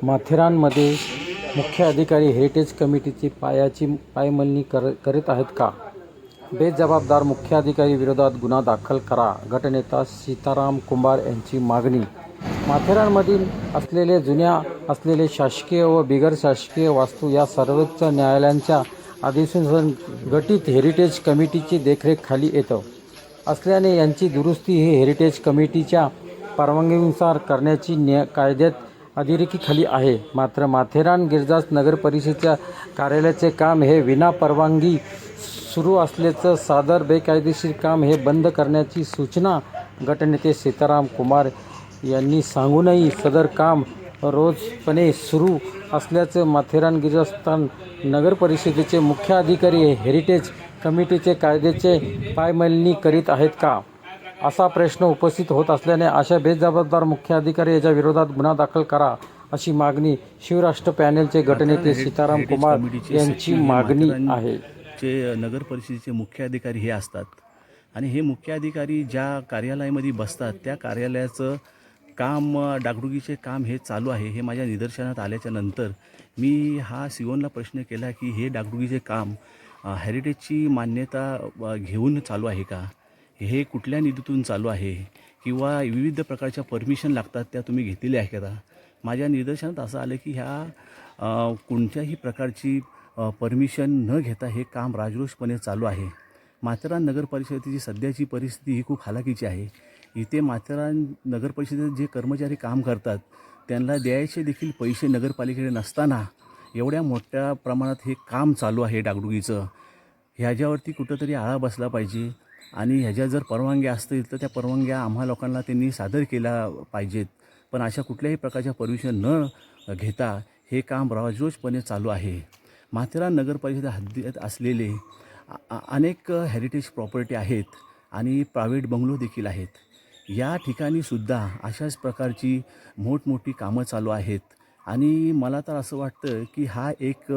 माथेरानमध्ये मुख्य अधिकारी हेरिटेज कमिटीची पायमल्ली करीत आहेत का? बेजबाबदार मुख्य अधिकारी विरोधात गुन्हा दाखल करा, गटनेता सीताराम कुंभार यांची मागणी. माथेरानमधील जुन्या असलेले शासकीय व बिगर शासकीय वास्तू या सर्वोच्च न्यायालयाच्या आदेशानुसार हेरिटेज कमिटीची देखरेखीखाली येत असल्याने यांची दुरुस्ती ही हेरिटेज कमिटीच्या परवानगीनुसार करण्याची कायद्यात अधिरेखीखाली आहे. मात्र माथेरान गिरिजास नगर परिषदेच्या कार्यालयाचे काम हे विनापरवानगी सुरू असल्याचं सदर बेकायदेशीर काम हे बंद करण्याची सूचना गटनेते सीताराम कुंभार यांनी सांगूनही सदर काम रोजपणे सुरू असल्याचं माथेरान गिरिजास्थान नगर परिषदेचे मुख्य अधिकारी हेरिटेज कमिटीचे कायद्याचे पायमल्ली करीत आहेत का, असा प्रश्न उपस्थित होत असल्याने अशा बेजबाबदार मुख्य अधिकारी यांच्या विरोधात गुन्हा दाखल करा, अशी मागणी शिवराष्ट्र पॅनेलचे गटनेते सीताराम कुंभार यांची मागणी आहे. नगर परिषदेचे मुख्य अधिकारी हे असतात आणि हे मुख्य अधिकारी ज्या कार्यालयामध्ये बसतात त्या कार्यालयाचं काम डागडुगीचे काम हे चालू आहे. हे माझ्या निदर्शनात आल्याच्या नंतर मी हा सिओनला प्रश्न केला की हे डागडुगीचे काम हेरिटेजची मान्यता घेऊन चालू आहे का, हे कुठल्या निधीतून चालू आहे किंवा विविध प्रकारच्या परमिशन लागतात त्या तुम्ही घेतलेल्या आहे का. माझ्या निदर्शनात असं आलं की ह्या कोणत्याही प्रकारची परमिशन न घेता हे काम राजरोषपणे चालू आहे. माथेरान नगर परिषदेची सध्याची परिस्थिती ही खूप हालाकीची आहे. इथे माथेरान नगर परिषदेत जे कर्मचारी काम करतात त्यांना द्यायचे देखील पैसे नगरपालिकेकडे नसताना एवढ्या मोठ्या प्रमाणात हे काम चालू आहे डागडुगीचं. ह्याच्यावरती कुठंतरी आळा बसला पाहिजे आणि ह्याच्या जर परवानग्या असतील तर त्या परवानग्या आम्हा लोकांना त्यांनी सादर केल्या पाहिजेत. पण अशा कुठल्याही प्रकारच्या परमिशन न घेता हे काम राजरोषपणे चालू आहे. माथेरान नगर परिषद हद्दीत असलेले अनेक हेरिटेज प्रॉपर्टी आहेत आणि प्रायव्हेट बंगलो देखील आहेत. या ठिकाणीसुद्धा अशाच प्रकारची मोठमोठी कामं चालू आहेत आणि मला तर असं वाटतं की हा एक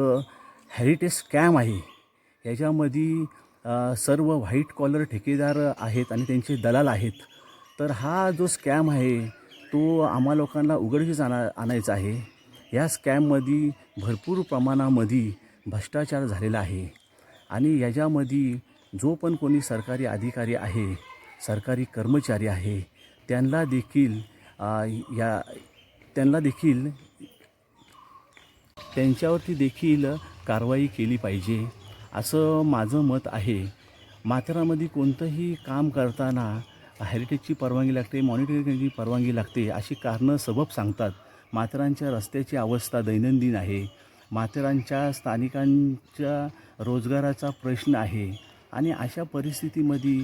हेरिटेज स्कॅम आहे. ह्याच्यामध्ये सर्व व्हाईट कॉलर ठेकेदार आहेत आणि त्यांचे दलाल आहेत. तर हा जो स्कॅम आहे तो आम्हा लोकांना उघडकीस आणायचा आहे. या स्कॅममध्ये भरपूर प्रमाणामध्ये भ्रष्टाचार झालेला आहे आणि याच्यामध्ये जो पण कोणी सरकारी अधिकारी आहे, सरकारी कर्मचारी आहे, त्यांना देखील त्यांच्यावरती देखील कारवाई केली पाहिजे असं माझं मत आहे. माथेरानमध्ये कोणतंही काम करताना हेरिटेजची परवानगी लागते, मॉनिटरिंगची परवानगी लागते अशी कारणं सबब सांगतात. माथेरानच्या रस्त्याची अवस्था दैनंदिन आहे, माथेरानच्या स्थानिकांच्या रोजगाराचा प्रश्न आहे आणि अशा परिस्थितीमध्ये